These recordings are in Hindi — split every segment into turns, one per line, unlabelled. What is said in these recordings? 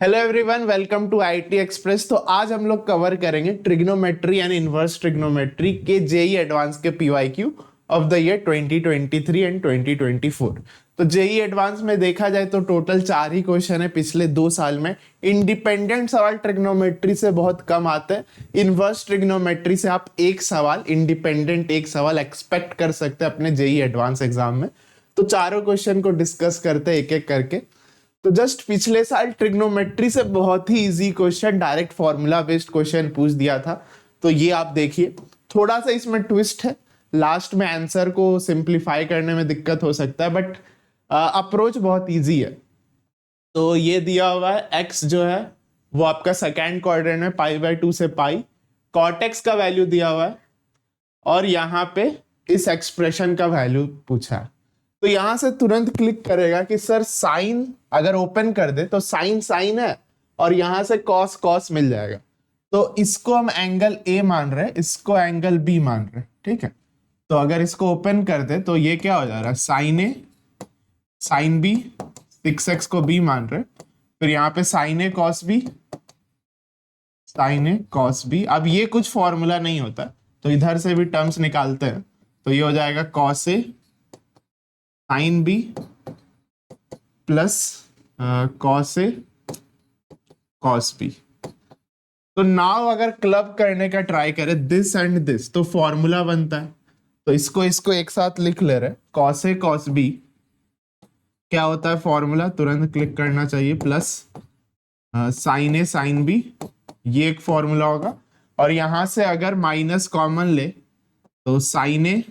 Hello everyone, welcome to IT express. तो आज हम लोग कवर करेंगे ट्रिग्नोमेट्री एंड इनवर्स ट्रिग्नोमेट्री के जेई एडवांस के PYQ of the year 2023 and 2024। तो जेई एडवांस में देखा जाए तो टोटल 4 ही क्वेश्चन है पिछले 2 साल में। इंडिपेंडेंट सवाल ट्रिग्नोमेट्री से बहुत कम आते हैं। इनवर्स ट्रिग्नोमेट्री से आप एक सवाल इंडिपेंडेंट एक सवाल एक्सपेक्ट कर सकते हैं अपने जेई एडवांस एग्जाम में। तो चारों क्वेश्चन को डिस्कस करते हैं एक एक करके। तो जस्ट पिछले साल ट्रिग्नोमेट्री से बहुत ही easy question, direct formula based question पूछ दिया था। तो ये आप देखिए, थोड़ा सा इसमें ट्विस्ट है, लास्ट में आंसर को सिंप्लीफाई करने में दिक्कत हो सकता है, बट अप्रोच बहुत इजी है। तो ये दिया हुआ है एक्स जो है वो आपका सेकेंड क्वाड्रेंट में π/2 से पाई, कॉट एक्स का वैल्यू दिया हुआ है और यहाँ पे इस एक्सप्रेशन का वैल्यू पूछा है। तो यहां से तुरंत क्लिक करेगा कि सर साइन अगर ओपन कर दे तो साइन साइन है और यहां से कॉस कॉस मिल जाएगा। तो इसको हम एंगल ए मान रहे हैं, इसको एंगल बी मान रहे हैं, ठीक है। तो अगर इसको ओपन कर दे तो ये क्या हो जा रहा है, साइन ए साइन बी, 6x को बी मान रहे, फिर यहाँ पे साइन ए कॉस बी, साइन ए कॉस बी। अब ये कुछ फॉर्मूला नहीं होता तो इधर से भी टर्म्स निकालते हैं, तो ये हो जाएगा cos A sine B plus cos A cos B. तो नाउ अगर क्लब करने का ट्राई करें दिस एंड दिस तो फॉर्मूला बनता है। तो इसको एक साथ लिख ले रहे, कॉस ए कॉस बी क्या होता है फॉर्मूला, तुरंत क्लिक करना चाहिए, प्लस साइन ए साइन बी, ये एक फॉर्मूला होगा। और यहां से अगर माइनस कॉमन ले तो sign A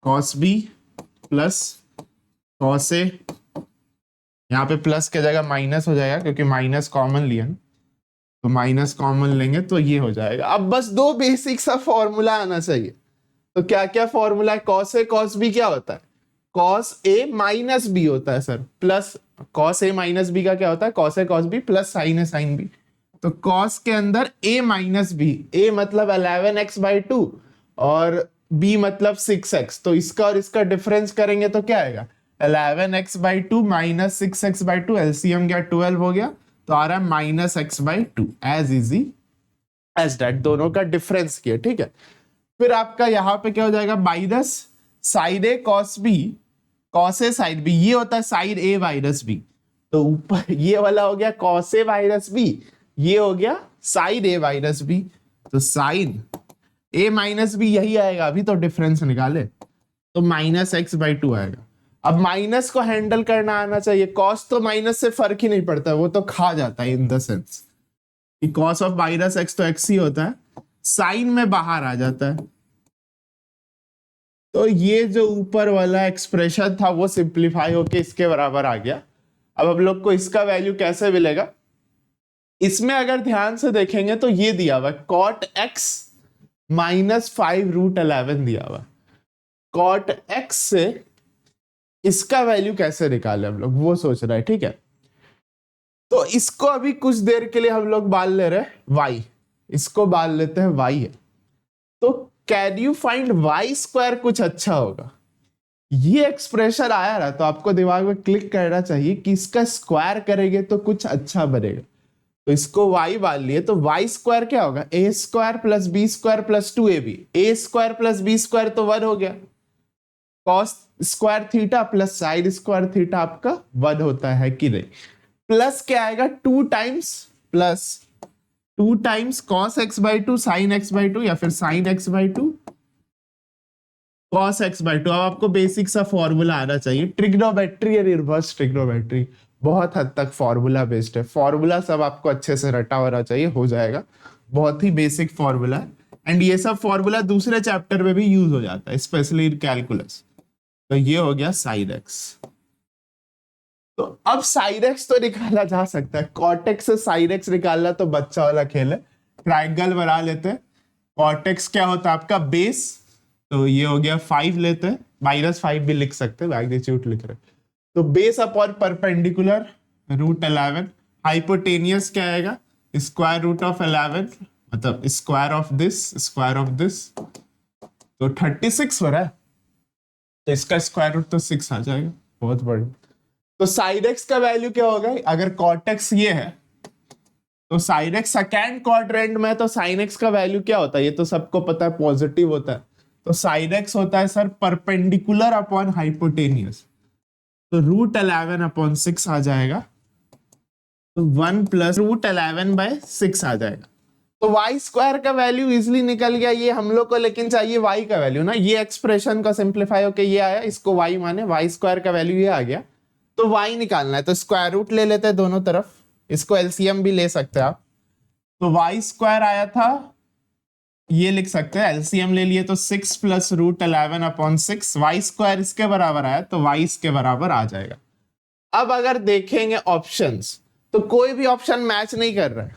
cos B plus cos A, यहाँ पे प्लस के जगह माइनस हो जाएगा क्योंकि माइनस कॉमन लिया, तो माइनस कॉमन लेंगे तो ये हो जाएगा। अब बस 2 बेसिक सा फॉर्मूला आना चाहिए। तो क्या क्या फॉर्मूला है, कॉस ए कॉस बी क्या होता है, कॉस ए माइनस बी होता है sir, plus cos A minus B का क्या होता है, cos A cos B plus sign A sine B. तो कॉस के अंदर ए माइनस बी, ए मतलब 11x/2 और b मतलब 6x, तो इसका और इसका डिफरेंस करेंगे तो क्या आएगा, 11x/2 माइनस 6x/2, एलसीएम गया 12 हो गया, तो आ रहा है -x/2। As easy as that, दोनों का डिफरेंस किया, ठीक है। फिर आपका यहाँ पे क्या हो जाएगा, -, side A cos B, cos A side B, ये होता है साइड ए माइनस बी। तो ऊपर ये वाला हो गया कॉस ए माइनस बी, ये हो गया साइड ए माइनस बी। तो साइन ए माइनस बी यही आएगा, अभी तो डिफरेंस निकाले, तो -x/2 आएगा। अब माइनस को हैंडल करना आना चाहिए, कॉस तो माइनस से फर्क ही नहीं पड़ता, वो तो खा जाता है इन द सेंस कि कॉस ऑफ -x तो x ही होता है, साइन में बाहर आ जाता है। तो ये जो ऊपर वाला एक्सप्रेशन था वो सिंप्लीफाई होके इसके बराबर आ गया। अब हम लोग को इसका वैल्यू कैसे मिलेगा, इसमें अगर ध्यान से देखेंगे तो ये दिया हुआ कॉट x -5√11 दिया हुआ। कॉट x से इसका वैल्यू कैसे निकाले हम लोग वो सोच रहे हैं, ठीक है। तो इसको अभी कुछ देर के लिए हम लोग बाल ले रहे हैं y, इसको बाल लेते हैं y है। तो कैन यू फाइंड y² कुछ अच्छा होगा, ये एक्सप्रेशन आया रहा तो आपको दिमाग में क्लिक करना चाहिए कि इसका स्क्वायर करेंगे तो कुछ अच्छा बनेगा। तो इसको y बाल लिए, तो y² क्या होगा, a² plus b² plus 2ab, a² plus b² तो 1 हो गया, cos square theta plus sine square theta आपका 1 होता है कि नहीं। प्लस क्या आएगा, 2 times plus 2 times cos x/2 sin x/2 या फिर sin x/2 cos x/2। अब आपको बेसिक सा फॉर्मूला आना चाहिए, ट्रिग्नोमेट्री और इनवर्स ट्रिग्नोमेट्री बहुत हद तक फॉर्मूला बेस्ड है, फॉर्मूला सब आपको अच्छे से रटा होना चाहिए, हो जाएगा। बहुत ही बेसिक फॉर्मूला है एंड ये सब फॉर्मूला दूसरे चैप्टर में भी यूज हो जाता है, स्पेशली इन कैलकुलस। तो ये हो गया साइन एक्स। तो अब साइन एक्स तो निकाला जा सकता है, कॉट एक्स से साइन एक्स निकालना तो बच्चा वाला खेल है। ट्राइंगल बना लेते हैं, कॉट एक्स क्या होता है आपका बेस, तो ये हो गया 5 लेते हैं, -5 भी लिख सकते हैं, मैग्नीट्यूड लिख रहे हैं। तो बेस अपॉन परपेंडिकुलर √11, हाइपोटेनियस क्या आएगा, स्क्वायर रूट ऑफ 11 मतलब स्क्वायर ऑफ दिस, तो 36 हो रहा है, तो इसका स्क्वायर रूट तो 6 आ जाएगा, बहुत बढ़िया। तो साइन एक्स का वैल्यू क्या होगा, अगर कॉट एक्स ये है तो साइन एक्स सेकेंड क्वाड्रेंट में, तो साइन एक्स का वैल्यू क्या होता है, ये तो सबको पता है पॉजिटिव होता है। तो साइन एक्स होता है सर परपेंडिकुलर अपॉन हाइपोटेनियस, तो √11/6 आ जाएगा, तो 1 + √11/6 आ जाएगा। तो वाई स्क्वायर का वैल्यू इजिली निकल गया ये हम लोग को, लेकिन चाहिए वाई का वैल्यू ना, ये एक्सप्रेशन का सिंप्लीफाई होके ये आया, इसको वाई माने, वाई स्क्वायर का वैल्यू ये आ गया, तो वाई निकालना है, तो स्क्वायर रूट ले लेते हैं दोनों तरफ, इसको एलसीएम भी ले सकते हैं आप। तो वाई स्क्वायर आया था, ये लिख सकते हैं, एलसीएम ले लिए तो 6 + √11/6, वाई स्क्वायर इसके बराबर आया, तो वाई इसके बराबर आ जाएगा। अब अगर देखेंगे ऑप्शंस, तो कोई भी ऑप्शन मैच नहीं कर रहा है,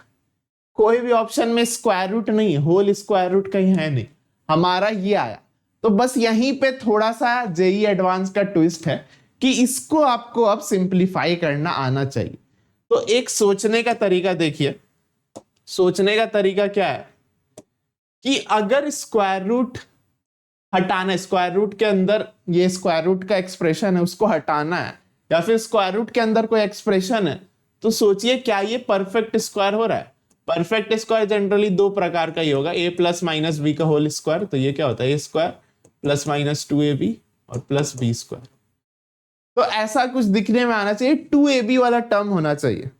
कोई भी ऑप्शन में स्क्वायर रूट नहीं है, होल स्क्वायर रूट कहीं है नहीं, हमारा ये आया। तो बस यहीं पे थोड़ा सा जेई एडवांस का ट्विस्ट है कि इसको आपको अब सिंप्लीफाई करना आना चाहिए। तो एक सोचने का तरीका देखिए, सोचने का तरीका क्या है कि अगर स्क्वायर रूट हटाना है, स्क्वायर रूट के अंदर ये स्क्वायर रूट का एक्सप्रेशन है उसको हटाना है, या फिर स्क्वायर रूट के अंदर कोई एक्सप्रेशन है, तो सोचिए क्या ये परफेक्ट स्क्वायर हो रहा है। परफेक्ट स्क्वायर जनरली दो प्रकार का ही होगा, a + - b का होल स्क्वायर, तो ये क्या होता है a² + - 2ab और +b²। तो ऐसा कुछ दिखने में आना चाहिए, 2ab वाला टर्म होना चाहिए।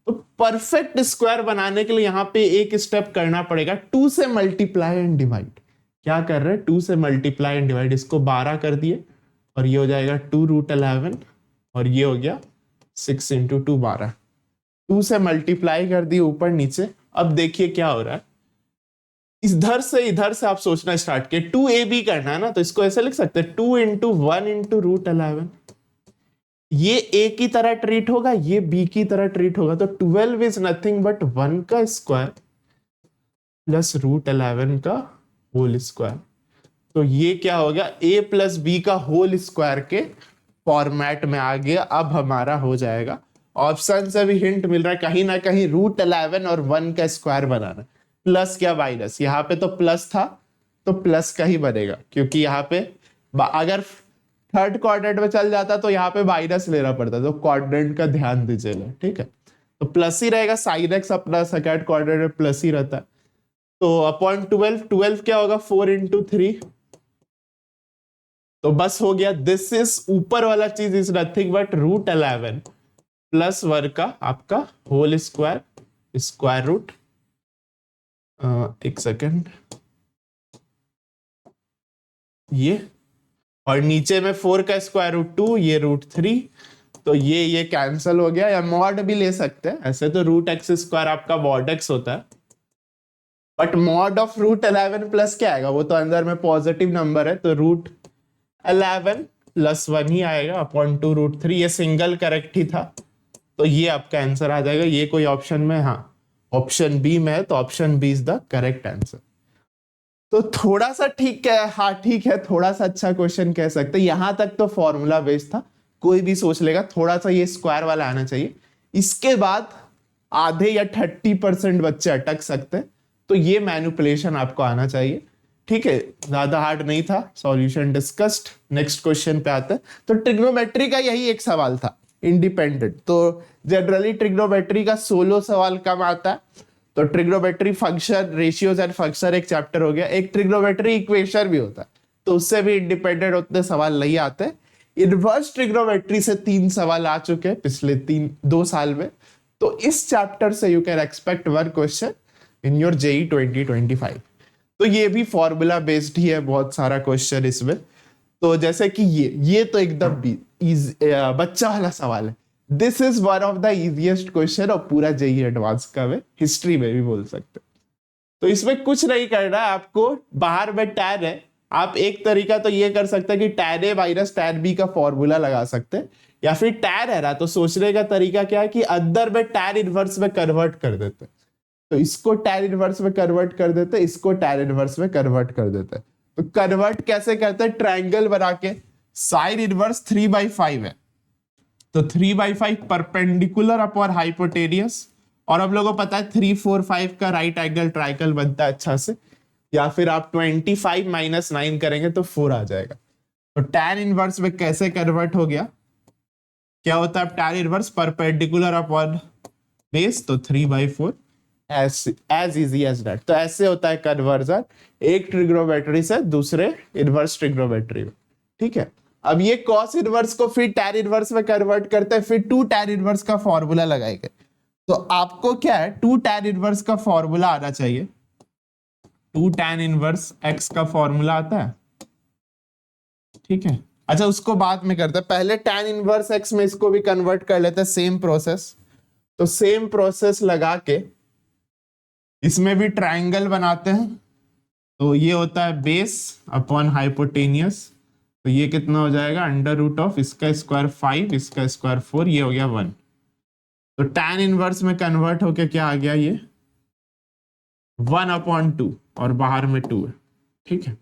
तो परफेक्ट स्क्वायर बनाने के लिए यहां पे एक स्टेप करना पड़ेगा, 2 से मल्टीप्लाई एंड डिवाइड। क्या कर रहे हैं, 2 से मल्टीप्लाई एंड डिवाइड, इसको 12 कर दिए और ये हो जाएगा 2√11 और ये हो गया 6 × 2 12, 2 से मल्टीप्लाई कर दिए ऊपर नीचे। अब देखिए क्या हो रहा है, इधर से आप सोचना स्टार्ट किए, 2ab करना है ना, तो इसको ऐसे लिख सकते हैं 2 × 1 × √11, ये a की तरह ट्रीट होगा, ये b की तरह ट्रीट होगा, तो 12 इज नथिंग बट 1 का स्क्वायर प्लस √11 का होल स्क्वायर। तो ये क्या हो गया, a + b का होल स्क्वायर के फॉर्मेट में आ गया। अब हमारा हो जाएगा, ऑप्शन से भी हिंट मिल रहा है कहीं ना कहीं, √11 और 1 का स्क्वायर बनाना, प्लस क्या माइनस, यहाँ पे तो प्लस था तो प्लस का ही बनेगा, क्योंकि यहाँ पे अगर थर्ड क्वाड्रेंट में चल जाता तो यहाँ पे माइनस लेना पड़ता, तो क्वाड्रेंट का ध्यान दीजिएगा, ठीक है। तो प्लस ही रहेगा, साइन एक्स अपना सेकंड क्वाड्रेंट में प्लस ही रहता है। तो अपॉन 12 क्या होगा, 4 × 3, तो बस हो गया। दिस इज ऊपर वाला चीज इज नथिंग बट √11 + 1 का आपका होल स्क्वायर, स्क्वायर रूट, एक सेकेंड, ये, और नीचे में 4 का स्क्वायर रूट 2, ये √3, तो ये कैंसिल हो गया, या मॉड भी ले सकते हैं, ऐसे तो √x² आपका मॉड x होता है, बट मॉड ऑफ √11 प्लस क्या आएगा, वो तो अंदर में पॉजिटिव नंबर है, तो √11 + 1 ही आएगा अपॉन 2 √3, ये सिंगल करेक्ट ही था, तो ये आपका आंसर आ जाएगा। ये कोई ऑप्शन में, हाँ ऑप्शन बी में है, तो option B is the correct answer. तो थोड़ा सा ठीक है, हाँ ठीक है, थोड़ा सा अच्छा क्वेश्चन कह सकते हैं, यहां तक तो फॉर्मूला बेस्ड था, कोई भी सोच लेगा, थोड़ा सा ये स्क्वायर वाला आना चाहिए। इसके बाद आधे या 30% बच्चे अटक सकते हैं, तो ये मैनिपुलेशन आपको आना चाहिए, ठीक है, ज्यादा हार्ड नहीं था। सॉल्यूशन डिस्कस्ड, नेक्स्ट क्वेश्चन पे आते हैं। तो ट्रिग्नोमेट्री का यही एक सवाल था इंडिपेंडेंट, तो जनरली ट्रिग्नोमेट्री का 16 सवाल कम आता है। तो trigonometry function, ratios and function एक चैप्टर हो गया, एक ट्रिग्नोमेट्री इक्वेशन भी होता है, तो उससे भी इंडिपेंडेंट उतने सवाल नहीं आते। इनवर्स ट्रिग्नोमेट्री से 3 सवाल आ चुके हैं पिछले 2 साल में, तो इस चैप्टर से you can expect 1 question in your JEE 2025। तो ये भी फॉर्मूला बेस्ड ही है, बहुत सारा क्वेश्चन इसमें। तो जैसे कि ये तो एकदम बच्चा वाला सवाल है, this is one of the easiest question और पूरा जेई एडवांस का में, हिस्ट्री में भी बोल सकते। तो इसमें कुछ नहीं करना है आपको, बाहर में टैन है, आप एक तरीका तो ये कर सकते हैं कि tan A - tan B का फॉर्मूला लगा सकते हैं, या फिर टैन है ना, तो सोचने का तरीका क्या है कि अंदर में tan इनवर्स में कन्वर्ट कर देते हैं, तो इसको tan इनवर्स में कन्वर्ट कर देते हैं, इसको tan इनवर्स में कन्वर्ट कर देते हैं। तो कन्वर्ट कैसे करते हैं, ट्रायंगल बना के, साइन इनवर्स 3/5 है, तो 3/5 परपेंडिकुलर अपॉन हाइपोटेनियस, और हम लोगों को पता है 3 4 5 का राइट एंगल ट्रायंगल बनता है अच्छा से, या फिर आप 25 - 9 करेंगे तो 4 आ जाएगा। तो tan इनवर्स में कैसे कन्वर्ट हो गया, क्या होता है tan inverse perpendicular upon base, तो 3/4 एज इजी एज दैट। तो ऐसे होता है कन्वर्जन एक ट्रिग्नोमेट्री से दूसरे इनवर्स ट्रिग्नोमेट्री में, ठीक है। अब ये कॉस इनवर्स को फिर tan इनवर्स में कन्वर्ट करते हैं, फिर 2 tan इनवर्स का फॉर्मूला लगाएंगे। तो आपको क्या है 2 tan इनवर्स का फॉर्मूला आना चाहिए। 2 tan इनवर्स x का फॉर्मूला आता है, ठीक है। अच्छा उसको बाद में करते हैं, पहले tan इनवर्स x में इसको भी कन्वर्ट कर लेते हैं, सेम प्रोसेस। तो सेम प्रोसेस लगा के इसमें भी ट्रायंगल बनाते हैं। तो ये होता है बेस अपॉन हाइपोटेनियस, तो ये कितना हो जाएगा अंडर रूट ऑफ इसका स्क्वायर 5, इसका स्क्वायर 4, ये हो गया 1। तो tan इनवर्स में कन्वर्ट होके क्या आ गया, ये 1/2 और बाहर में 2 है, ठीक है।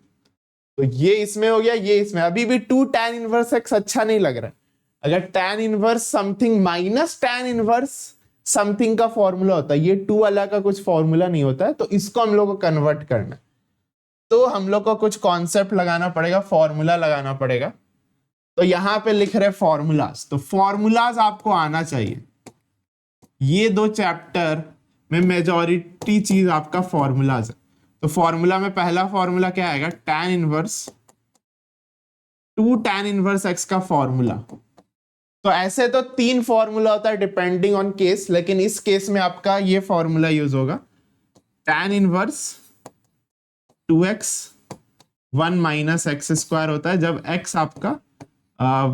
तो ये इसमें हो गया, ये इसमें। अभी भी 2 tan इनवर्स x अच्छा नहीं लग रहा है। अगर tan inverse something minus tan inverse something का फॉर्मूला होता है, ये 2 वाला का कुछ फॉर्मूला नहीं होता है, तो इसको हम लोग को कन्वर्ट करना है। तो हम लोग को कुछ कॉन्सेप्ट लगाना पड़ेगा, फॉर्मूला लगाना पड़ेगा। तो यहां पे लिख रहे फॉर्मूलाज, तो फॉर्मूलाज आपको आना चाहिए। ये 2 चैप्टर में मेजॉरिटी चीज आपका फॉर्मूलाज है। तो फॉर्मूला में पहला फॉर्मूला क्या आएगा, tan inverse 2 tan inverse x का फॉर्मूला। तो ऐसे तो 3 फॉर्मूला होता है डिपेंडिंग ऑन केस, लेकिन इस केस में आपका ये फॉर्मूला यूज होगा, tan inverse 2x 1 minus x square होता है जब x आपका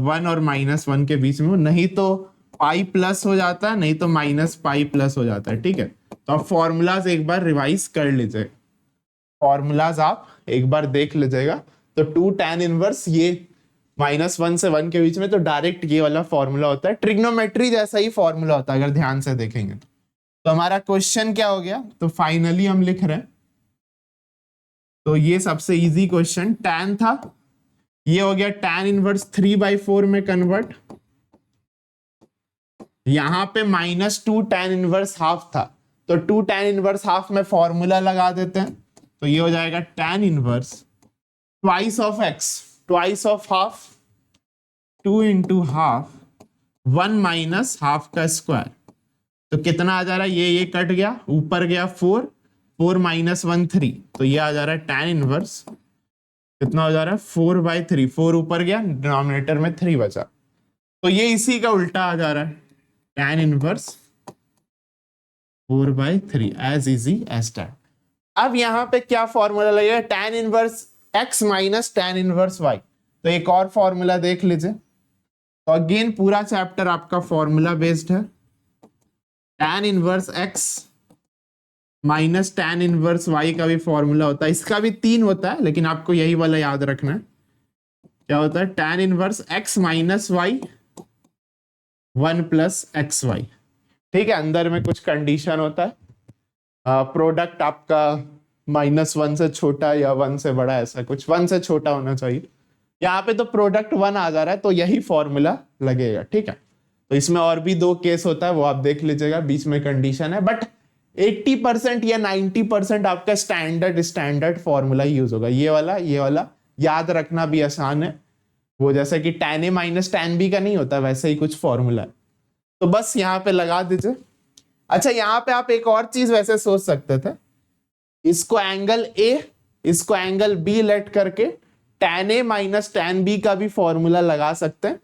1 और -1 के बीच में हो, नहीं तो पाई प्लस हो जाता है, नहीं तो माइनस पाई प्लस हो जाता है, ठीक है। तो आप फॉर्मूलाज एक बार रिवाइज कर लीजिए, फॉर्मूलाज आप एक बार देख लीजिएगा। तो 2 tan इनवर्स ये -1 से 1 के बीच में, तो डायरेक्ट ये वाला फॉर्मूला होता है, ट्रिग्नोमेट्री जैसा ही फॉर्मूला होता है अगर ध्यान से देखेंगे। तो हमारा क्वेश्चन क्या हो गया, तो फाइनली हम लिख रहे हैं, तो ये सबसे इजी क्वेश्चन tan था, ये हो गया tan इनवर्स 3/4 में कन्वर्ट। यहां पे -2 tan इनवर्स हाफ था, तो 2 tan इनवर्स हाफ में फॉर्मूला लगा देते हैं। तो ये हो जाएगा tan inverse twice of x, twice of half 2 into half 1 minus half का स्क्वायर। तो कितना आ जा रहा है, ये कट गया, ऊपर गया 4, 4 माइनस 1 3, तो ये आ जा रहा है tan इनवर्स कितना हो जा रहा है 4/3, 4 ऊपर गया, डिनोमिनेटर में 3 बचा। तो ये इसी का उल्टा आ जा रहा है, tan inverse 4/3 as easy as that. अब यहां पे क्या फॉर्मूला लगेगा, tan inverse x minus tan inverse y। तो एक और फॉर्मूला देख लीजिए। तो अगेन पूरा चैप्टर आपका फॉर्मूला बेस्ड है। tan inverse x minus tan inverse y का भी फॉर्मूला होता है, इसका भी 3 होता है, लेकिन आपको यही वाला याद रखना है। क्या होता है, tan inverse x minus y 1 plus x y, ठीक है। अंदर में कुछ कंडीशन होता है, प्रोडक्ट आपका -1 से छोटा या 1 से बड़ा, ऐसा कुछ 1 से छोटा होना चाहिए। यहाँ पे तो प्रोडक्ट 1 आ जा रहा है, तो यही फॉर्मूला लगेगा, ठीक है। तो इसमें और भी 2 केस होता है, वो आप देख लीजिएगा, बीच में कंडीशन है, बट 80% या 90% आपका स्टैंडर्ड फॉर्मूला यूज होगा। ये वाला याद रखना भी आसान है, वो जैसे कि tan a minus tan b का नहीं होता, वैसे ही कुछ फॉर्मूला है। तो बस यहाँ पे लगा दीजिए। अच्छा यहाँ पे आप एक और चीज वैसे सोच सकते थे, इसको एंगल a इसको एंगल b लेट करके tan a minus tan b का भी फॉर्मूला लगा सकते हैं।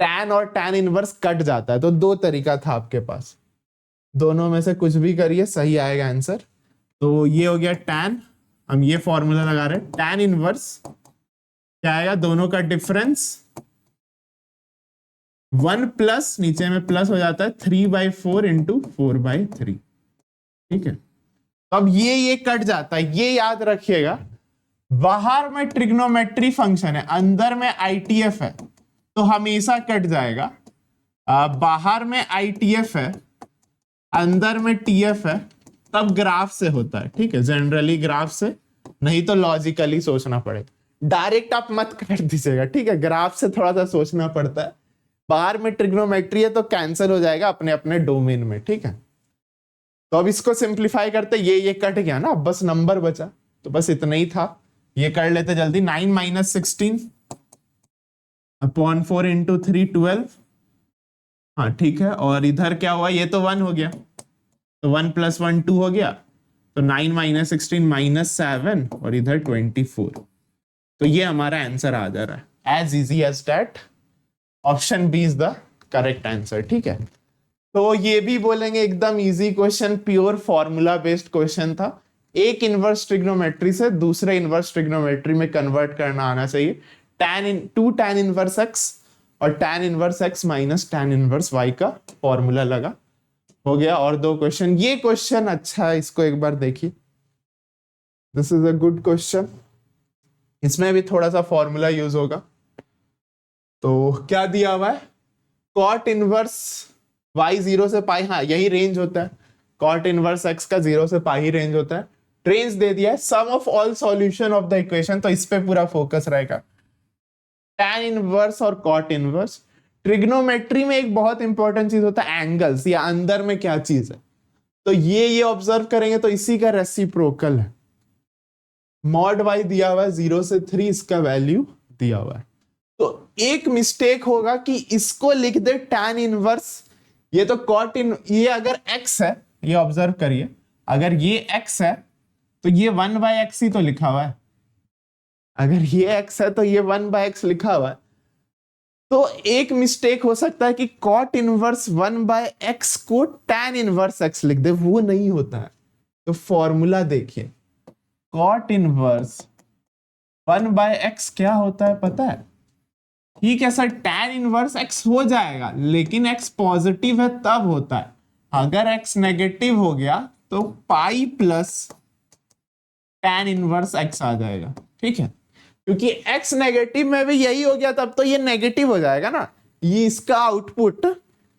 tan और tan इनवर्स कट जाता है, तो 2 तरीका था आपके पास, दोनों में से कुछ भी करिए, सही आएगा आंसर। तो ये हो गया tan, हम ये फॉर्मूला लगा रहे हैं, tan इनवर्स क्या आएगा, दोनों का डिफरेंस 1 प्लस, नीचे में प्लस हो जाता है 3/4 इंटू 4/3, ठीक है। तो अब ये कट जाता है, ये याद रखिएगा। बाहर में ट्रिग्नोमेट्री फंक्शन है, अंदर में आईटीएफ है, तो हमेशा कट जाएगा। बाहर में आईटीएफ है, अंदर में टीएफ है, तब ग्राफ से होता है, ठीक है, जनरली ग्राफ से, नहीं तो लॉजिकली सोचना पड़ेगा। डायरेक्ट आप मत कर दीजिएगा, ठीक है, ग्राफ से थोड़ा सा सोचना पड़ता है। बाहर में ट्रिग्नोमेट्री है तो कैंसिल हो जाएगा अपने अपने डोमेन में, ठीक है। तो अब इसको सिंप्लीफाई करते, ये कट गया ना, अब बस नंबर बचा, तो बस इतना ही था। ये कर लेते जल्दी, 9 माइनस 16 अपॉन 4 इंटू 3 12, हाँ ठीक है, और इधर क्या हुआ, ये तो 1 हो गया, तो 1 + 1 2 हो गया, तो 9 - 16 -7 और इधर 24। तो ये हमारा आंसर आ जा रहा है, as easy as that. Option B is the correct answer. ठीक है, तो ये भी बोलेंगे एकदम easy question, pure formula based question था। एक इनवर्स ट्रिग्नोमेट्री से दूसरे इनवर्स ट्रिग्नोमेट्री में कन्वर्ट करना आना चाहिए। tan इनवर्स x और tan inverse x minus tan inverse y का फॉर्मूला लगा, हो गया। और 2 क्वेश्चन, ये क्वेश्चन अच्छा है, इसको एक बार देखिए, this is a good question, इसमें भी थोड़ा सा फॉर्मूला यूज होगा। तो क्या दिया हुआ है, कॉट इनवर्स y 0 से पाई, हाँ यही रेंज होता है, कॉट इनवर्स x का 0 से पाई ही रेंज होता है। रेंज दे दिया है, sum of all solution of the equation, तो इस पे पूरा फोकस रहेगा। tan इनवर्स और कॉट इनवर्स, ट्रिग्नोमेट्री में एक बहुत इंपॉर्टेंट चीज होता है एंगल्स, या अंदर में क्या चीज है, तो ये ऑब्जर्व करेंगे तो इसी का रेसिप्रोकल है। मॉड y दिया हुआ है 0 से 3, इसका वैल्यू दिया हुआ है। तो एक मिस्टेक होगा कि इसको लिख दे tan इनवर्स, ये तो कॉट इन, ये अगर x है, ये ऑब्जर्व करिए, अगर ये x है तो ये 1/x ही तो लिखा हुआ है, अगर ये x है तो ये 1/x लिखा हुआ है। तो एक मिस्टेक हो सकता है कि कॉट इनवर्स 1/x को tan इनवर्स x लिख दे, वो नहीं होता है। तो फॉर्मूला देखिए, कॉट इनवर्स 1/x क्या होता है पता है, ठीक है सर, tan इनवर्स x हो जाएगा, लेकिन x पॉजिटिव है तब होता है, अगर x नेगेटिव हो गया तो pi plus tan inverse x आ जाएगा। ठीक है, क्योंकि x नेगेटिव में भी यही हो गया, तब तो ये नेगेटिव हो जाएगा ना, ये इसका output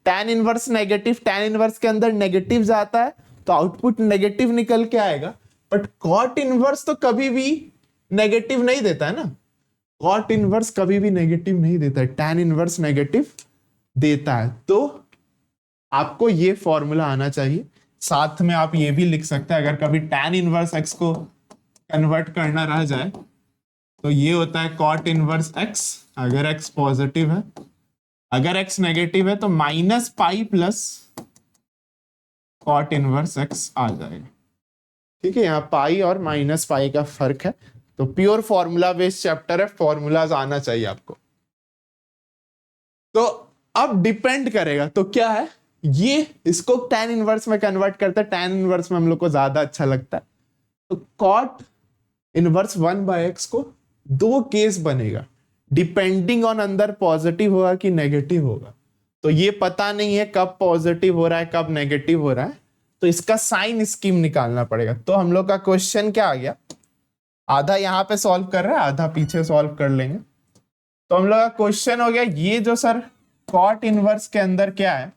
tan inverse negative, tan inverse के अंदर नेगेटिव जाता है तो आउटपुट नेगेटिव निकल के आएगा। बट कॉट इनवर्स तो कभी भी नेगेटिव नहीं देता है ना, कॉट इनवर्स कभी भी नेगेटिव नहीं देता है, tan इनवर्स नेगेटिव देता है। तो आपको ये फॉर्मूला आना चाहिए, साथ में आप ये भी लिख सकते हैं, अगर कभी tan इनवर्स x को कन्वर्ट करना रह जाए तो ये होता है कॉट इनवर्स x, अगर x पॉजिटिव है, अगर x नेगेटिव है तो -pi plus cot inverse x आ जाएगा। ठीक है, यहाँ पाई और -पाई का फर्क है। तो प्योर फॉर्मूला बेस्ड चैप्टर है, फॉर्मूलाज आना चाहिए आपको। तो अब डिपेंड करेगा, तो क्या है, ये इसको tan इनवर्स में कन्वर्ट करते हैं, tan इनवर्स में हम लोग को ज्यादा अच्छा लगता है। तो कॉट इनवर्स 1/x को 2 केस बनेगा, डिपेंडिंग ऑन अंदर पॉजिटिव होगा कि नेगेटिव होगा। तो ये पता नहीं है कब पॉजिटिव हो रहा है कब नेगेटिव हो रहा है, तो इसका साइन स्कीम निकालना पड़ेगा। तो हम लोग का क्वेश्चन क्या आ गया, आधा यहां पे सॉल्व कर रहे हैं, आधा पीछे सॉल्व कर लेंगे। तो हम लोग का क्वेश्चन हो गया, ये जो सर कॉट इनवर्स के अंदर क्या है,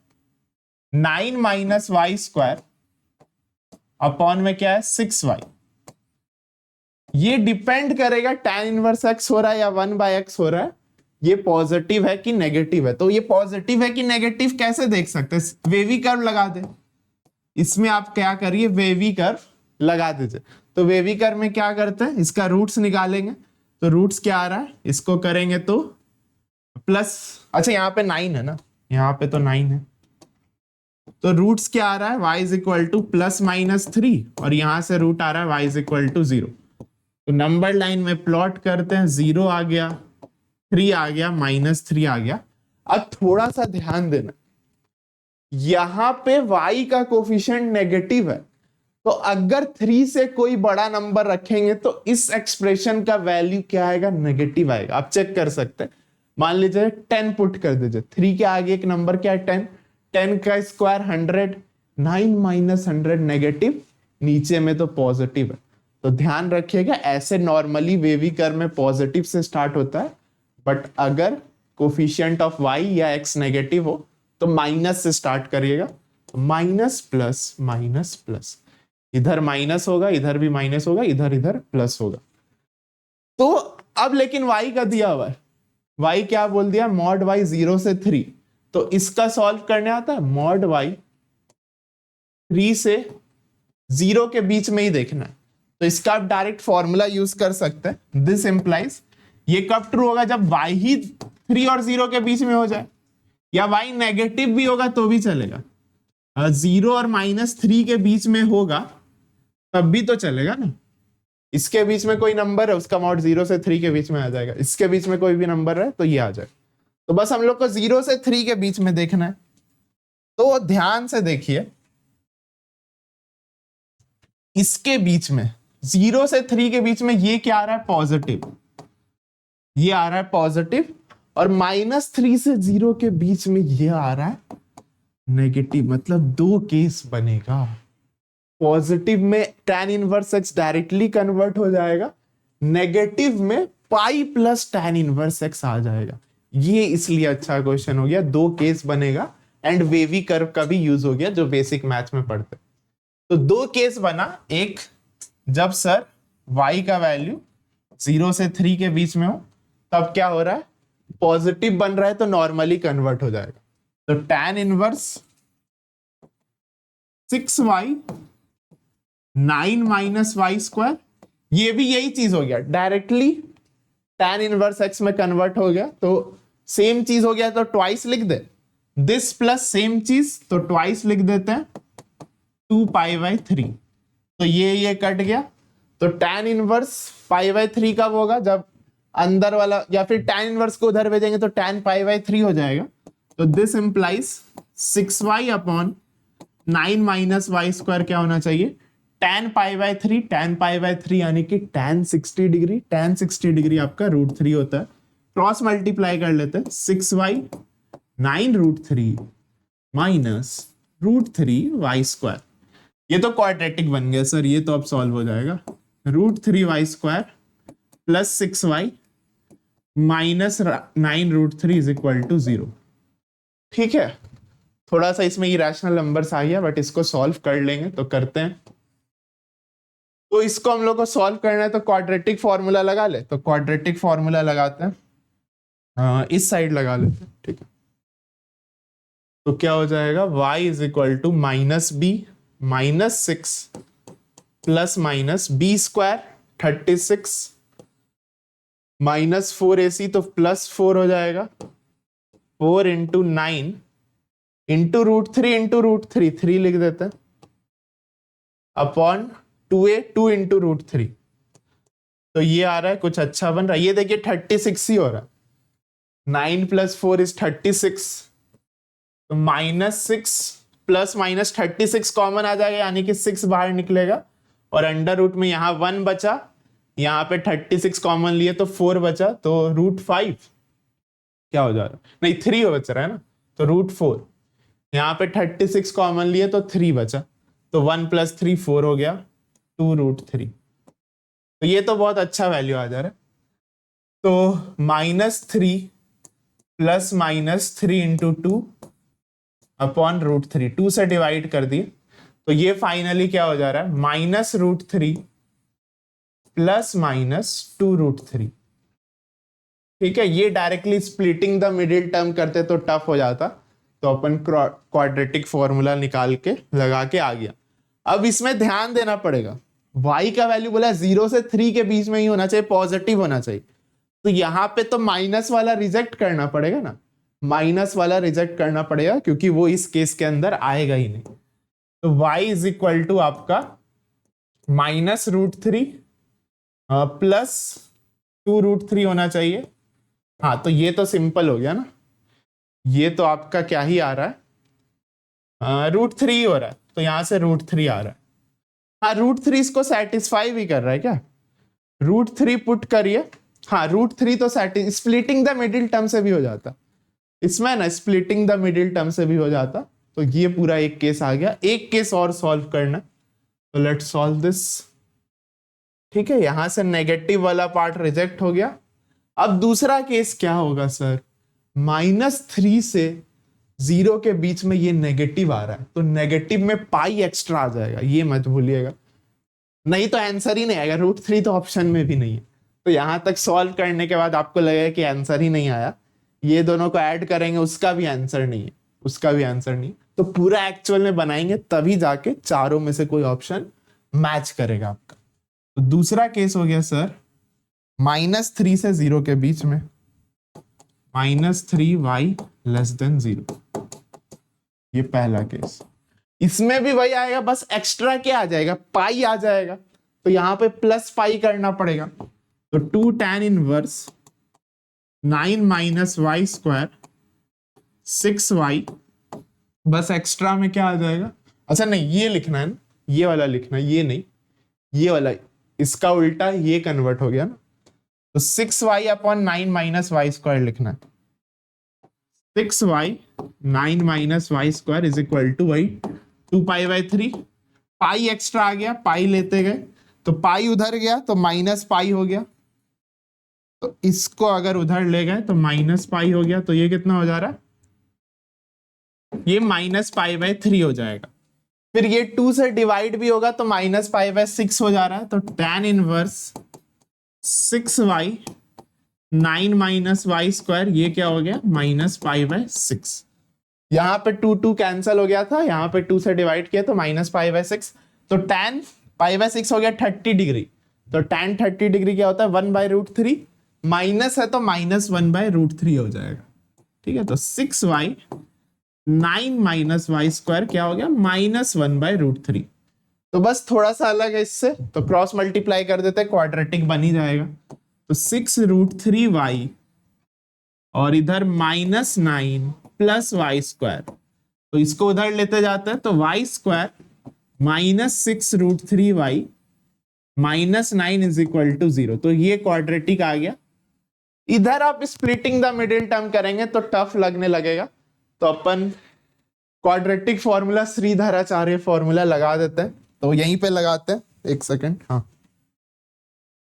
9 - y² अपॉन में क्या है 6y, ये डिपेंड करेगा tan इनवर्स x हो रहा है या 1/x हो रहा है, ये पॉजिटिव है कि नेगेटिव है। तो ये पॉजिटिव है कि नेगेटिव कैसे देख सकते हैं, वेवी कर्व लगा दे, इसमें आप क्या करिए वेवी कर्व लगा दीजिए। तो वेवी कर्व में क्या करते हैं, इसका रूट्स निकालेंगे, तो रूट्स क्या आ रहा है, इसको करेंगे तो प्लस, अच्छा यहाँ पे 9 है ना, यहाँ पे तो 9 है, तो रूट्स क्या आ रहा है y = +-3 और यहां से रूट आ रहा है y = 0। तो नंबर लाइन में प्लॉट करते हैं, 0 आ गया, 3 आ गया, -3 आ गया। अब थोड़ा सा ध्यान देना, यहां पे y का कोफिशिएंट नेगेटिव है, तो अगर 3 से कोई बड़ा नंबर रखेंगे तो इस एक्सप्रेशन का वैल्यू क्या आएगा, नेगेटिव आएगा। आप चेक कर सकते हैं, मान लीजिए 10 पुट कर दीजिए, 3 के आगे एक नंबर क्या है 10, 10 का स्क्वायर 100, 9 - 100 नेगेटिव, नीचे में तो पॉजिटिव है। तो ध्यान रखिएगा, ऐसे नॉर्मली वेवी कर्व में पॉजिटिव से स्टार्ट होता है, बट अगर कोफिशिएंट ऑफ y या x नेगेटिव हो तो माइनस से स्टार्ट करिएगा, माइनस प्लस माइनस प्लस, इधर माइनस होगा, इधर भी माइनस होगा, इधर इधर प्लस होगा। तो अब लेकिन y का दिया हुआ है, y क्या बोल दिया, मॉड y 0 से 3, तो इसका सॉल्व करने आता है, मॉड y 3 से 0 के बीच में ही देखना है। तो इसका आप डायरेक्ट फॉर्मूला यूज कर सकते हैं, दिस इंप्लाइज, ये कब ट्रू होगा, जब y ही 3 और 0 के बीच में हो जाए, या y नेगेटिव भी होगा तो भी चलेगा, 0 और -3 के बीच में होगा तब भी तो चलेगा ना। इसके बीच में कोई नंबर है उसका मॉड 0 से 3 के बीच में आ जाएगा, इसके बीच में कोई भी नंबर है तो ये आ जाएगा। तो बस हम लोग को 0 से 3 के बीच में देखना है। तो ध्यान से देखिए, इसके बीच में 0 से 3 के बीच में ये क्या आ रहा है, पॉजिटिव, ये आ रहा है पॉजिटिव, और -3 से 0 के बीच में ये आ रहा है नेगेटिव। मतलब दो केस बनेगा। पॉजिटिव में tan inverse x directly convert हो जाएगा, नेगेटिव में pi plus tan inverse x आ जाएगा। ये इसलिए अच्छा क्वेश्चन हो गया, दो केस बनेगा एंड वेवी कर्व का भी यूज हो गया जो बेसिक मैथ्स में पढ़ते। तो दो केस बना, एक जब सर y का वैल्यू 0 से 3 के बीच में हो तब क्या हो रहा है, पॉजिटिव बन रहा है तो नॉर्मली कन्वर्ट हो जाएगा। तो tan inverse 6y 9 minus y square, ये भी यही चीज हो गया, डायरेक्टली tan इनवर्स x में कन्वर्ट हो गया तो सेम चीज हो गया तो ट्वाइस लिख दे, दिस प्लस सेम चीज तो ट्वाइस लिख देते हैं 2π/3। तो ये कट गया। तो tan इनवर्स π/3 कब होगा, जब अंदर वाला, या फिर tan इनवर्स को उधर भेजेंगे तो tan π/3 हो जाएगा। तो this implies 6y upon 9 minus y square क्या होना चाहिए, tan π/3, tan π/3 यानी कि tan 60 डिग्री, tan 60 डिग्री आपका √3 होता है। क्रॉस मल्टीप्लाई कर लेते हैं, 6y 9√3 माइनस √3y²। ये तो क्वाड्रेटिक बन गया सर, ये तो अब सॉल्व हो जाएगा। √3y² plus 6y minus 9√3 is equal to 0। ठीक है, थोड़ा सा इसमें इरेशनल नंबर्स आ गया बट इसको सॉल्व कर लेंगे, तो करते हैं। तो इसको हम लोग को सॉल्व करना है तो क्वाड्रेटिक फॉर्मूला लगा ले, तो क्वाड्रेटिक फॉर्मूला लगाते हैं, इस साइड लगा लेते हैं। ठीक है, तो क्या हो जाएगा, y is equal to -b -6 plus minus b² 36 minus 4ac तो +4 हो जाएगा, 4 इंटू 9 इंटू √3 इंटू √3 3 लिख देते हैं, अपॉन 2a 2 इंटू √3। तो ये आ रहा है कुछ अच्छा बन रहा है, ये देखिए 36 ही हो रहा है, 9 + 4 इज 36, तो -6 प्लस माइनस 36 कॉमन आ जाएगा, यानी कि 6 बाहर निकलेगा, और अंडर रूट में यहाँ 1 बचा, यहाँ पे 36 कॉमन लिए तो 4 बचा, तो √5 क्या हो जा रहा है, नहीं 3 बच रहा है ना, तो √4, यहाँ पे 36 कॉमन लिए तो 3 बचा, तो 1 + 3 4 हो गया, 2√3। तो ये तो बहुत अच्छा वैल्यू आ जा रहा है। तो -3 प्लस -3 इंटू 2 अपॉन √3, 2 से डिवाइड कर दिए, तो ये फाइनली क्या हो जा रहा है, -√3 प्लस -2√3। ठीक है, ये directly splitting the middle term करते तो टफ हो जाता, तो अपन क्वाड्रेटिक फॉर्मूला निकाल के लगा के आ गया। अब इसमें ध्यान देना पड़ेगा, y का वैल्यू बोला 0 से 3 के बीच में ही होना चाहिए, पॉजिटिव होना चाहिए, तो यहां पे तो माइनस वाला रिजेक्ट करना पड़ेगा ना, माइनस वाला रिजेक्ट करना पड़ेगा क्योंकि वो इस केस के अंदर आएगा ही नहीं। तो y इज इक्वल टू आपका -√3 प्लस 2√3 होना चाहिए। हाँ, तो ये तो सिंपल हो गया ना, ये तो आपका क्या ही आ रहा है, √3 हो रहा है, तो यहां से √3 आ रहा है। हाँ, √3 इसको सेटिस्फाई भी कर रहा है क्या, √3 पुट करिए, हाँ √3 तो स्प्लिटिंग द मिडिल टर्म से भी हो जाता, इसमें ना स्प्लिटिंग द मिडिल टर्म से भी हो जाता। तो ये पूरा एक केस आ गया, एक केस और सॉल्व करना, तो लेट्स सॉल्व दिस। ठीक है, यहां से नेगेटिव वाला पार्ट रिजेक्ट हो गया। अब दूसरा केस क्या होगा सर, -3 से 0 के बीच में ये नेगेटिव आ रहा है, तो नेगेटिव में पाई एक्स्ट्रा आ जाएगा, ये मत भूलिएगा, नहीं तो आंसर ही नहीं आएगा, √3 तो ऑप्शन में भी नहीं है। तो यहां तक सॉल्व करने के बाद आपको लगेगा कि आंसर ही नहीं आया, ये दोनों को ऐड करेंगे उसका भी आंसर नहीं है, उसका भी आंसर नहीं, तो पूरा एक्चुअल में बनाएंगे तभी जाके चारों में से कोई ऑप्शन मैच करेगा आपका। तो दूसरा केस हो गया सर -3 से 0 के बीच में, -3y <0। ये पहला केस। इसमें भी वही आएगा, बस एक्स्ट्रा क्या आ जाएगा, पाई आ जाएगा, तो यहां पे प्लस पाई करना पड़ेगा। तो 2 tan इनवर्स 9 - y², 6y, बस एक्स्ट्रा में क्या आ जाएगा, अच्छा नहीं ये लिखना है ना, ये वाला लिखना है, ये नहीं, ये वाला, इसका उल्टा ये कन्वर्ट हो गया ना, तो 6y/9 - y² लिखना है। 6y 9 - y² is equal to वही 2π/3। पाई एक्स्ट्रा आ गया, पाई लेते गए तो पाई उधर गया तो माइनस पाई हो गया, तो इसको अगर उधर ले गए तो माइनस पाई हो गया, तो ये कितना हो जा रहा है, ये -π/3 हो जाएगा। फिर ये 2 से डिवाइड भी होगा तो -π/6 हो जा रहा है, तो tan इनवर्स 6y 9 - y², ये क्या हो गया, -π/6। यहां पे 2 कैंसिल हो गया था, यहां पे 2 से डिवाइड किया तो -π/6, तो tan π/6 हो गया 30 डिग्री, तो tan 30 डिग्री क्या होता है, 1/√3, माइनस है तो -1/√3 हो जाएगा। ठीक है, तो 6y 9 - y² क्या हो गया, -1/√3। तो बस थोड़ा सा अलग है इससे, तो क्रॉस मल्टीप्लाई कर देते हैं, क्वाड्रेटिक बन ही जाएगा। तो 6√3y और इधर -9 + y², तो इसको उधर लेते जाते हैं तो y² -6√3y -9 is equal to 0, तो ये क्वाड्रेटिक आ गया। इधर आप स्प्लिटिंग द मिडिल टर्म करेंगे तो टफ लगने लगेगा, तो अपन क्वाड्रेटिक फॉर्मूला श्रीधराचार्य फॉर्मूला लगा देते हैं, तो यहीं पे लगाते हैं, एक सेकेंड, हाँ।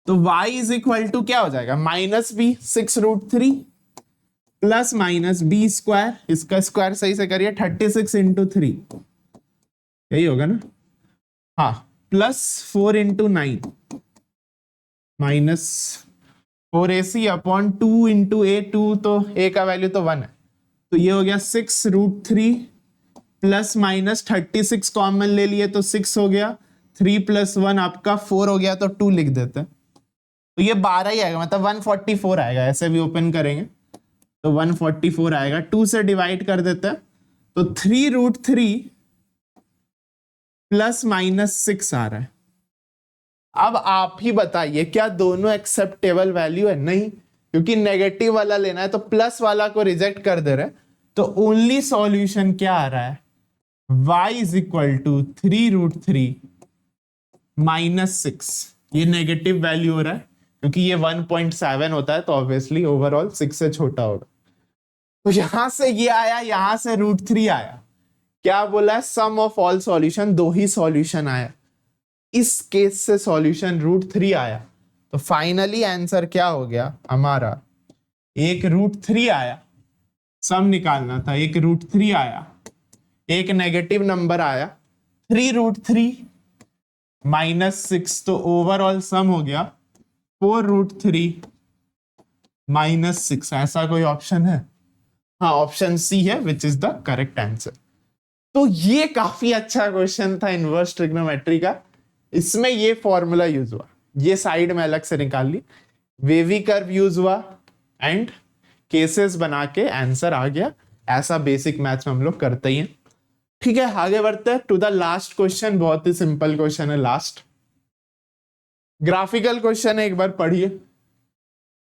तो y इज इक्वल टू क्या हो जाएगा, -b 6√3 प्लस -b², इसका स्क्वायर सही से करिए, 36 × 3, यही होगा ना, हाँ, प्लस 4 × 9 -4ac/2 × a, 2 तो a का वैल्यू तो 1 है, तो ये हो गया 6√3 प्लस -36 कॉमन ले लिए तो 6 हो गया, 3 + 1 आपका 4 हो गया, तो 2 लिख देते हैं, तो ये 12 ही आएगा, मतलब 144 आएगा, ऐसे भी ओपन करेंगे तो 144 आएगा। 2 से डिवाइड कर देते हैं तो 3√3 प्लस -6 आ रहा है। अब आप ही बताइए क्या दोनों एक्सेप्टेबल वैल्यू है, नहीं, क्योंकि नेगेटिव वाला लेना है तो प्लस वाला को रिजेक्ट कर दे रहे हैं, तो ओनली सॉल्यूशन क्या आ रहा है, y इज इक्वल टू 3√3 -6, ये नेगेटिव वैल्यू हो रहा है क्योंकि ये 1.7 होता है, तो ऑब्वियसली ओवरऑल 6 से छोटा होगा। तो यहां से ये आया, यहां से √3 आया, क्या बोला है, सम ऑफ ऑल सॉल्यूशन, 2 ही सॉल्यूशन आया, इस केस से सॉल्यूशन √3 आया, तो फाइनली आंसर क्या हो गया हमारा, एक √3 आया, सम निकालना था, एक √3 आया, एक नेगेटिव नंबर आया 3√3 -6, तो ओवरऑल सम हो गया 4√3 -6। ऐसा कोई ऑप्शन है, हाँ, ऑप्शन सी है, which is the correct answer. तो ये काफी अच्छा क्वेश्चन था इनवर्स ट्रिग्नोमेट्री का, इसमें ये फॉर्मूला यूज हुआ, ये साइड में अलग से निकाल ली, वेवी कर्व यूज हुआ एंड केसेस बना के आंसर आ गया। ऐसा बेसिक मैथ्स में हम लोग करते ही हैं। ठीक है, आगे बढ़ते हैं टू द लास्ट क्वेश्चन, बहुत ही सिंपल क्वेश्चन है, लास्ट ग्राफिकल क्वेश्चन है, एक बार पढ़िए।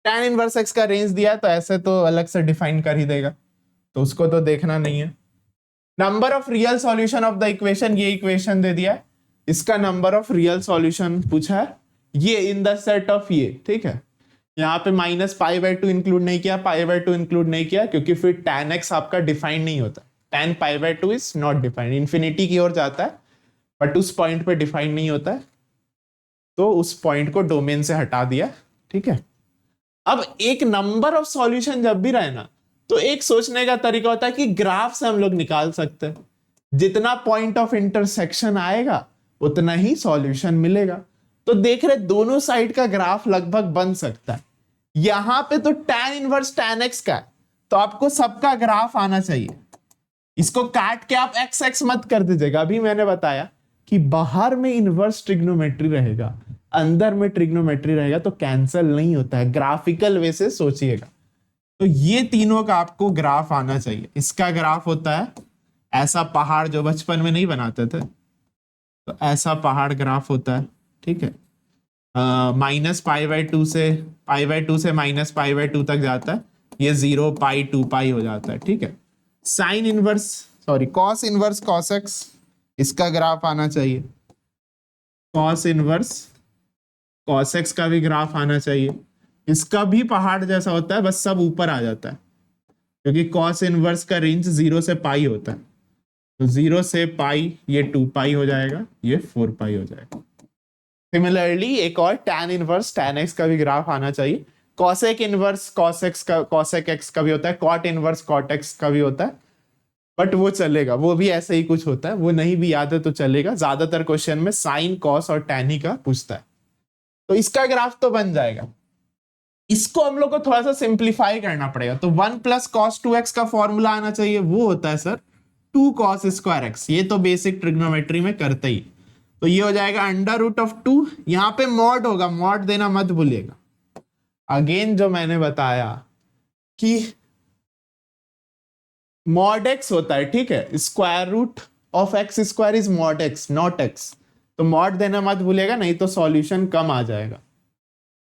tan इनवर्स x का रेंज दिया है, तो ऐसे तो अलग से डिफाइन कर ही देगा, तो उसको तो देखना नहीं है। Number of real solution of the equation, ये इक्वेशन दे दिया है, इसका नंबर ऑफ रियल सॉल्यूशन पूछा है, ये इन द सेट ऑफ ये, ठीक है। यहाँ पे -π/2 इंक्लूड नहीं किया, π/2 इंक्लूड नहीं किया, क्योंकि फिर tan x आपका डिफाइन नहीं होता, tan π/2 is not defined, infinity की ओर जाता है बट उस पॉइंट पे डिफाइन नहीं होता है, तो उस पॉइंट को डोमेन से हटा दिया। ठीक है, अब एक नंबर ऑफ सॉल्यूशन जब भी रहे ना, तो एक सोचने का तरीका होता है कि ग्राफ से हम लोग निकाल सकते हैं, जितना पॉइंट ऑफ इंटरसेक्शन आएगा उतना ही सॉल्यूशन मिलेगा। तो देख रहे दोनों साइड का ग्राफ लगभग बन सकता है। यहां पे तो tan इनवर्स tan x का है, तो आपको सबका ग्राफ आना चाहिए, इसको काट के आप x x मत कर दीजिएगा। अभी मैंने बताया कि बाहर में इनवर्स ट्रिग्नोमेट्री रहेगा, अंदर में ट्रिग्नोमेट्री रहेगा, तो कैंसिल नहीं होता है, ग्राफिकल वे से सोचिएगा। तो ये तीनों का आपको ग्राफ आना चाहिए। इसका ग्राफ होता है ऐसा पहाड़, जो बचपन में नहीं बनाते थे, तो ऐसा पहाड़ ग्राफ होता है, ठीक है। -π/2 से π/2 से -π/2 तक जाता है, ये 0 π 2 π हो जाता है, ठीक है। Sine inverse sorry cos inverse cos x, इसका ग्राफ आना चाहिए। कॉस इनवर्स कॉस एक्स का भी ग्राफ आना चाहिए। इसका भी पहाड़ जैसा होता है, बस सब ऊपर आ जाता है, क्योंकि कॉस इनवर्स का रेंज 0 से पाई होता है। तो 0 से पाई ये 2 π हो जाएगा, ये 4 π हो जाएगा। सिमिलरली एक और tan इनवर्स tan x का भी ग्राफ आना चाहिए। cosec इनवर्स cosec x का भी होता है, cot इनवर्स cot x का भी होता है, बट वो चलेगा, वो भी ऐसे ही कुछ होता है, वो नहीं भी याद है तो चलेगा। ज्यादातर क्वेश्चन में साइन कॉस और tan ही का पूछता है। तो इसका ग्राफ तो बन जाएगा। इसको हम लोग को थोड़ा सा सिंप्लीफाई करना पड़ेगा। तो 1 + cos 2x का फॉर्मूला आना चाहिए, वो होता है सर 2 cos स्क्वायर x। ये तो बेसिक ट्रिग्नोमेट्री में करते ही। तो ये हो जाएगा √2, यहां पे मॉड होगा, मॉड देना मत भूलिएगा। अगेन जो मैंने बताया कि मॉड x होता है, ठीक है, √(x² is mod x not x। तो मॉड देना मत भूलिएगा, नहीं तो सॉल्यूशन कम आ जाएगा।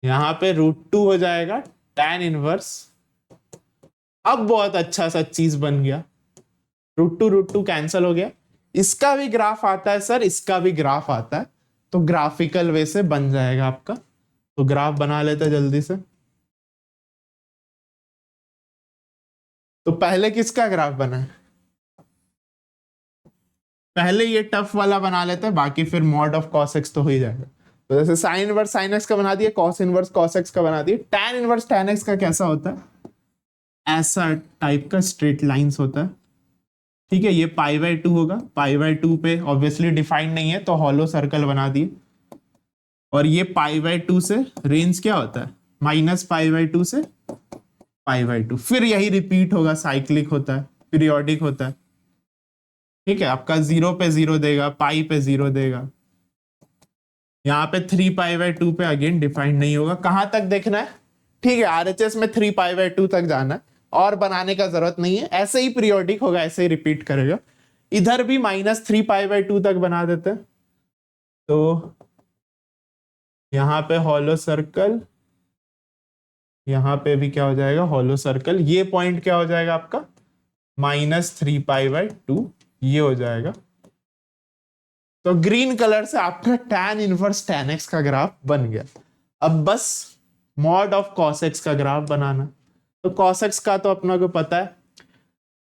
यहां पे √2 हो जाएगा tan इनवर्स। अब बहुत अच्छा सा चीज बन गया, √2 कैंसिल हो गया। इसका भी ग्राफ आता है सर, इसका भी ग्राफ आता है, तो ग्राफिकल वे से बन जाएगा आपका। तो ग्राफ बना लेते हैं जल्दी से। तो पहले किसका ग्राफ बना है? पहले ये टफ वाला बना लेते हैं, बाकी फिर मॉड ऑफ cos x तो हो ही जाएगा। तो जैसे साइन इनवर्स साइन x का बना दिए, कॉस इनवर्स cos x का बना दिए। tan इनवर्स tan x का कैसा होता है? ऐसा टाइप का स्ट्रेट लाइंस होता है, ठीक है। ये π/2 होगा, π/2 पे ऑब्वियसली डिफाइंड नहीं है, तो हॉलो सर्कल बना दिए। और ये π/2 से रेंज क्या होता है? -π/2 से π/2। फिर यही रिपीट होगा, साइक्लिक होता है, पीरियोडिक होता है, ठीक है। आपका 0 पे 0 देगा, पाई पे 0 देगा। यहाँ पे 3π/2 पे अगेन डिफाइंड नहीं होगा। कहां तक देखना है? ठीक है, आरएचएस में 3π/2 तक जाना है, और बनाने का जरूरत नहीं है, ऐसे ही पीरियोडिक होगा, ऐसे ही रिपीट करेगा। इधर भी -3π/2 तक बना देते हैं। तो यहां पे हॉलो सर्कल, यहां पे भी क्या हो जाएगा? Hollow circle. ये पॉइंट क्या हो जाएगा आपका? -3π/2 ये हो जाएगा। तो ग्रीन कलर से आपका tan इनवर्स tan x का ग्राफ बन गया। अब बस मॉड ऑफ cos x का ग्राफ बनाना। तो cos x का तो अपना को पता है,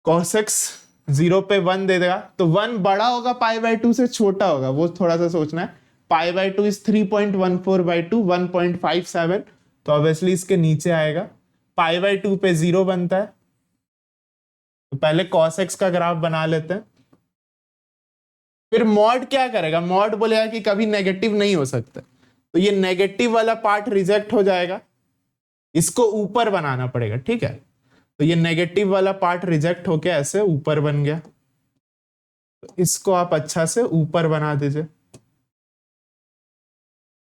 cos x 0 पे 1 दे देगा, तो 1 बड़ा होगा π/2 से, छोटा होगा, वो थोड़ा सा सोचना है। π/2 इज 3.14/2 1.57, तो ऑब्वियसली इसके नीचे आएगा। π/2 पे 0 बनता है, तो पहले cos x का ग्राफ बना लेते हैं। फिर मॉड क्या करेगा? मॉड बोलेगा कि कभी नेगेटिव नहीं हो सकता, तो ये नेगेटिव वाला पार्ट रिजेक्ट हो जाएगा, इसको ऊपर बनाना पड़ेगा, ठीक है। तो ये नेगेटिव वाला पार्ट रिजेक्ट होके ऐसे ऊपर बन गया, तो इसको आप अच्छा से ऊपर बना दीजिए,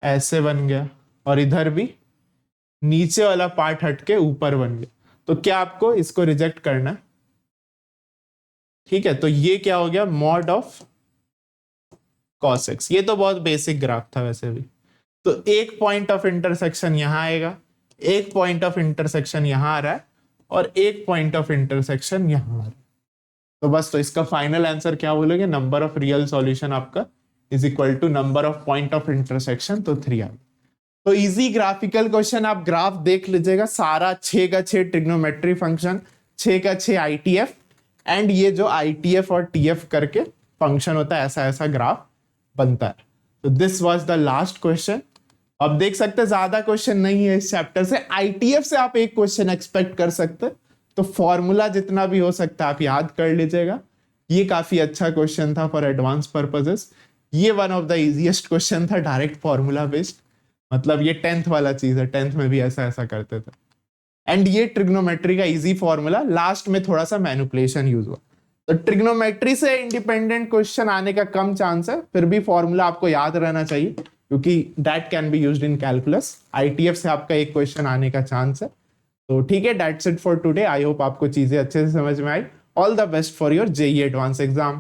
ऐसे बन गया। और इधर भी नीचे वाला पार्ट हटके ऊपर बन गया। तो क्या आपको इसको रिजेक्ट करना है, ठीक है। तो ये क्या हो गया? Mod of cos x। ये तो बहुत बेसिक ग्राफ था वैसे भी। तो एक पॉइंट ऑफ इंटरसेक्शन यहां आएगा, एक पॉइंट ऑफ इंटरसेक्शन यहां आ रहा है, और एक पॉइंट ऑफ इंटरसेक्शन यहां आ रहा है। तो बस, तो इसका फाइनल आंसर क्या बोलोगे? नंबर ऑफ रियल सॉल्यूशन आपका is equal to number of point of intersection, तो 3 आ गया। तो इजी ग्राफिकल क्वेश्चन, आप ग्राफ देख लीजिएगा, सारा 6 का 6 ट्रिग्नोमेट्री फंक्शन, 6 का 6 आईटीएफ, एंड ये जो आईटीएफ और टीएफ करके फंक्शन होता है, ऐसा ऐसा ग्राफ बनता है। तो this was the last question. अब देख सकते हैं ज्यादा क्वेश्चन नहीं है इस चैप्टर से, आईटीएफ से आप एक क्वेश्चन एक्सपेक्ट कर सकते हैं। तो फॉर्मूला जितना भी हो सकता है आप याद कर लीजिएगा। ये काफी अच्छा क्वेश्चन था फॉर एडवांस पर्पसेस। ये one of the easiest question था, डायरेक्ट फॉर्मूला बेस्ड। मतलब ये 10th वाला चीज है, 10th में भी ऐसा ऐसा करते थे। एंड ये ट्रिग्नोमेट्री का इजी फॉर्मूला, लास्ट में थोड़ा सा मैनिपुलेशन यूज हुआ। तो ट्रिग्नोमेट्री से इंडिपेंडेंट क्वेश्चन आने का कम चांस है, फिर भी फॉर्मूला आपको याद रहना चाहिए, क्योंकि that can be used in calculus. ITF से आपका एक क्वेश्चन आने का चांस है। तो ठीक है, that's it for today. I hope आपको चीजें अच्छे से समझ में आई। All the best for your JEE advance exam.